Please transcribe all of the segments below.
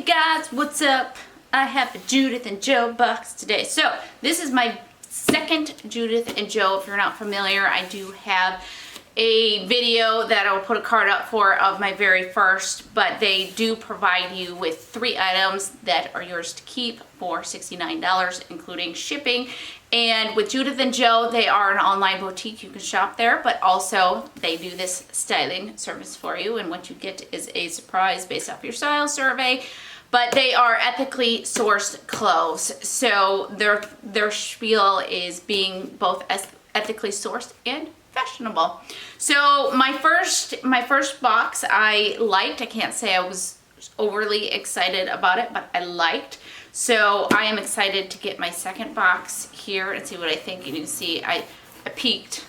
Hey guys, what's up? I have a Judith and Joe box today. So this is my second Judith and Joe. If you're not familiar, I do have a video that I will put a card up for of my very first, but they do provide you with 3 items that are yours to keep for $69, including shipping. And with Judith and Joe, they are an online boutique. You can shop there, but also they do this styling service for you. And what you get is a surprise based off your style survey. But they are ethically sourced clothes. So their spiel is being both ethically sourced and fashionable. So my first box I liked. I can't say I was overly excited about it, but I liked. So I am excited to get my second box here and see what I think. And you can see I peeked.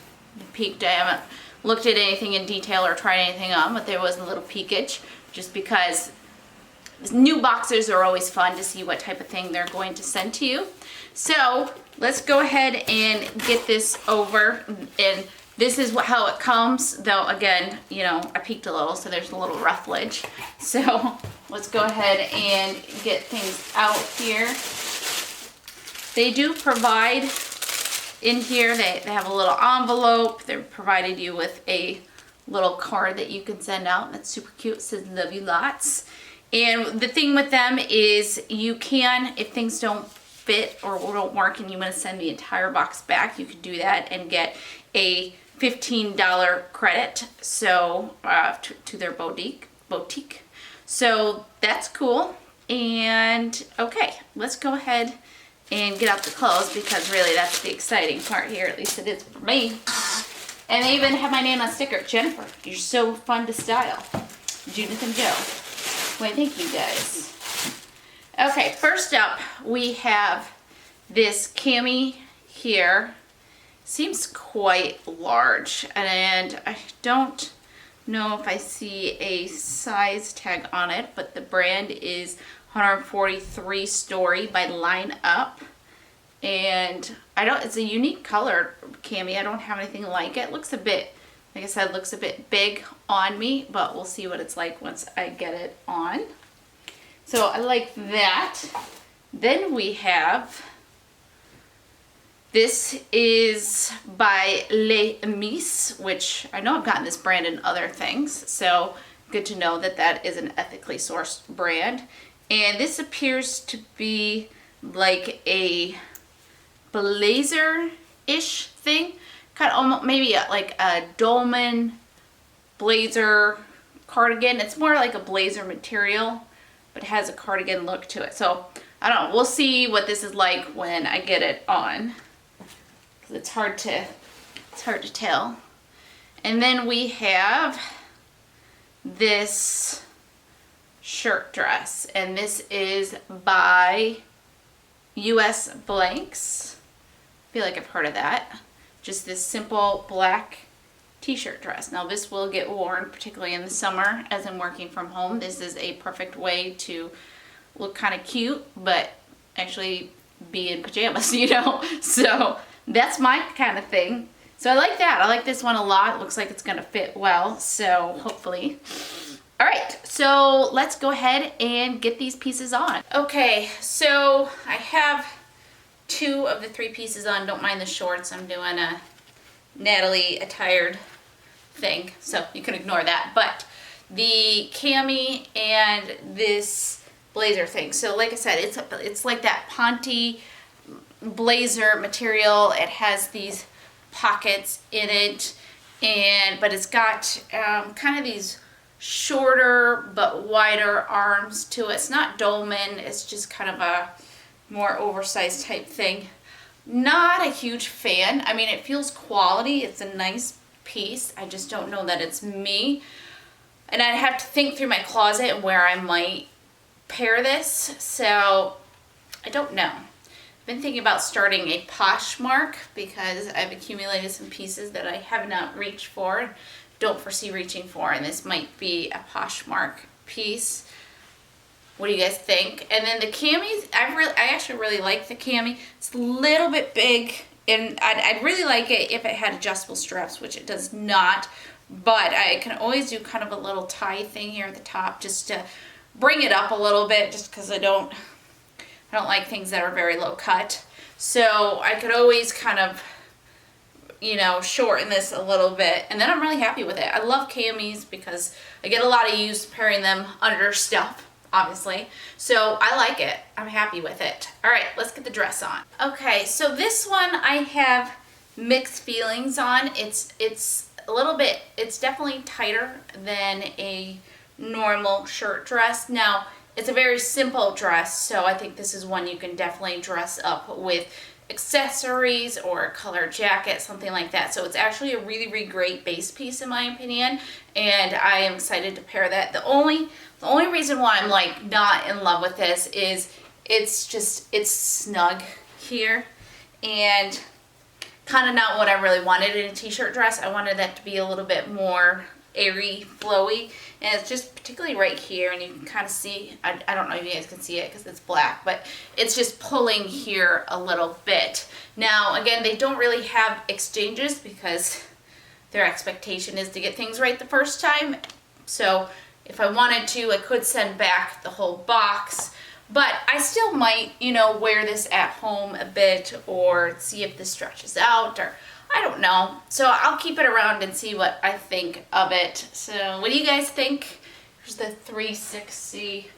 I haven't looked at anything in detail or tried anything on, but there was a little peekage just because new boxes are always fun to see what type of thing they're going to send to you. So let's go ahead and get this over. And this is how it comes, though again, you know, I peeked a little, so there's a little rufflage. So let's go ahead and get things out here. They do provide in here, they have a little envelope. They've provided you with a little card that you can send out. That's super cute. It says love you lots. And the thing with them is you can, if things don't fit or don't work and you want to send the entire box back, you can do that and get a $15 credit so to their boutique. So that's cool. And okay, let's go ahead and get out the clothes because really that's the exciting part here. At least it is for me. And they even have my name on a sticker. Jennifer, you're so fun to style. Judith and Joe. Wait, thank you guys. Okay, first up we have this cami here. Seems quite large, and I don't know if I see a size tag on it, but the brand is 143 Story by Line Up. And it's a unique color cami. I don't have anything like it. It looks a bit, like I said, looks a bit big on me, but we'll see what it's like once I get it on. So I like that. Then we have, this is by Les Amis, which I know I've gotten this brand in other things, so good to know that that is an ethically sourced brand. And this appears to be like a blazer-ish thing. Kind of almost maybe like a dolman blazer cardigan. It's more like a blazer material, but it has a cardigan look to it. So I don't know. We'll see what this is like when I get it on. It's hard to tell. And then we have this shirt dress, and this is by US Blanks. I feel like I've heard of that. Just this simple black t-shirt dress. Now this will get worn, particularly in the summer as I'm working from home. This is a perfect way to look kind of cute, but actually be in pajamas, you know? So that's my kind of thing. So I like that. I like this one a lot. It looks like it's gonna fit well, so hopefully. All right, so let's go ahead and get these pieces on. Okay, so I have 2 of the 3 pieces on. Don't mind the shorts. I'm doing a Natalie attired thing, so you can ignore that. But the cami and this blazer thing. So like I said, it's like that Ponte blazer material. It has these pockets in it, but it's got kind of these shorter but wider arms to it. It's not dolman. It's just kind of a more oversized type thing. Not a huge fan. I mean, it feels quality. It's a nice piece. I just don't know that it's me. And I'd have to think through my closet and where I might pair this. So I don't know. I've been thinking about starting a Poshmark because I've accumulated some pieces that I have not reached for, don't foresee reaching for, and this might be a Poshmark piece. What do you guys think? And then the camis, I actually really like the cami. It's a little bit big, and I'd really like it if it had adjustable straps, which it does not. But I can always do kind of a little tie thing here at the top just to bring it up a little bit just because I don't like things that are very low cut. So I could always kind of, you know, shorten this a little bit, and then I'm really happy with it. I love camis because I get a lot of use pairing them under stuff, obviously. So I like it. I'm happy with it. All right, let's get the dress on. Okay, so this one I have mixed feelings on. It's a little bit, it's definitely tighter than a normal shirt dress. Now, it's a very simple dress, so I think this is one you can definitely dress up with accessories or a color jacket, something like that. So it's actually a really, really great base piece in my opinion, and I am excited to pair that. The only reason why I'm like not in love with this is it's snug here and kind of not what I really wanted in a t-shirt dress. I wanted that to be a little bit more airy, flowy, and it's just particularly right here, and you can kind of see, I don't know if you guys can see it because it's black, but it's just pulling here a little bit. Now again, they don't really have exchanges because their expectation is to get things right the first time. So if I wanted to, I could send back the whole box, but I still might, you know, wear this at home a bit or see if this stretches out, or I don't know. So I'll keep it around and see what I think of it. So what do you guys think? Here's the 360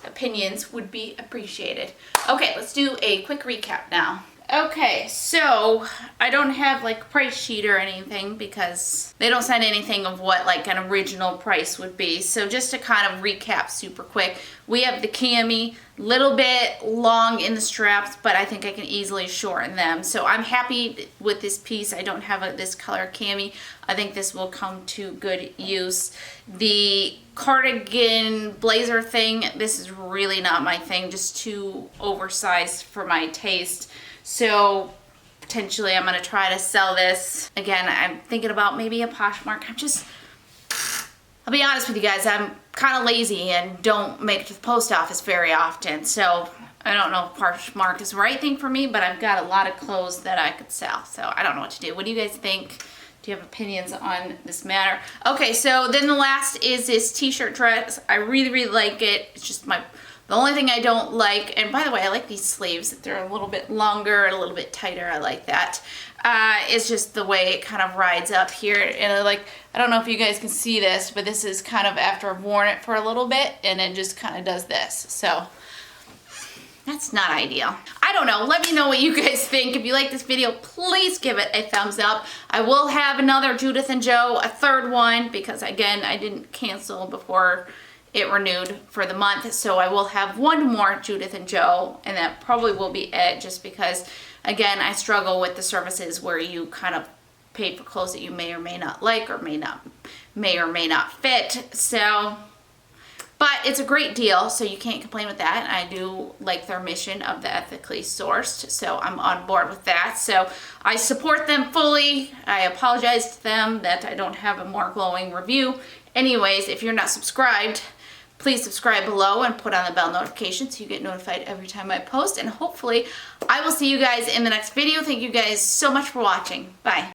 opinions would be appreciated. Okay, let's do a quick recap now. Okay, so I don't have like a price sheet or anything because they don't send anything of what like an original price would be. So just to kind of recap super quick, we have the cami, little bit long in the straps, but I think I can easily shorten them. So I'm happy with this piece. I don't have this color cami. I think this will come to good use. The cardigan blazer thing, this is really not my thing, just too oversized for my taste. So potentially I'm going to try to sell this. Again, I'm thinking about maybe a Poshmark. I'll be honest with you guys, I'm kind of lazy and don't make it to the post office very often. So I don't know if Poshmark is the right thing for me, but I've got a lot of clothes that I could sell. So I don't know what to do. What do you guys think? Do you have opinions on this matter? Okay, so then the last is this t-shirt dress. I really, really like it. It's just the only thing I don't like, and by the way, I like these sleeves. They're a little bit longer, a little bit tighter. I like that. It's just the way it kind of rides up here. And I don't know if you guys can see this, but this is kind of after I've worn it for a little bit, and it just kind of does this. So that's not ideal. I don't know. Let me know what you guys think. If you like this video, please give it a thumbs up. I will have another Judith and Joe, a third one, because again, I didn't cancel before it renewed for the month. So I will have one more Judith and Joe, and that probably will be it, just because, again, I struggle with the services where you kind of pay for clothes that you may or may not like or may or may not fit. So, but it's a great deal, so you can't complain with that. I do like their mission of the ethically sourced, so I'm on board with that. So I support them fully. I apologize to them that I don't have a more glowing review. Anyways, if you're not subscribed, please subscribe below and put on the bell notification so you get notified every time I post. And hopefully I will see you guys in the next video. Thank you guys so much for watching. Bye.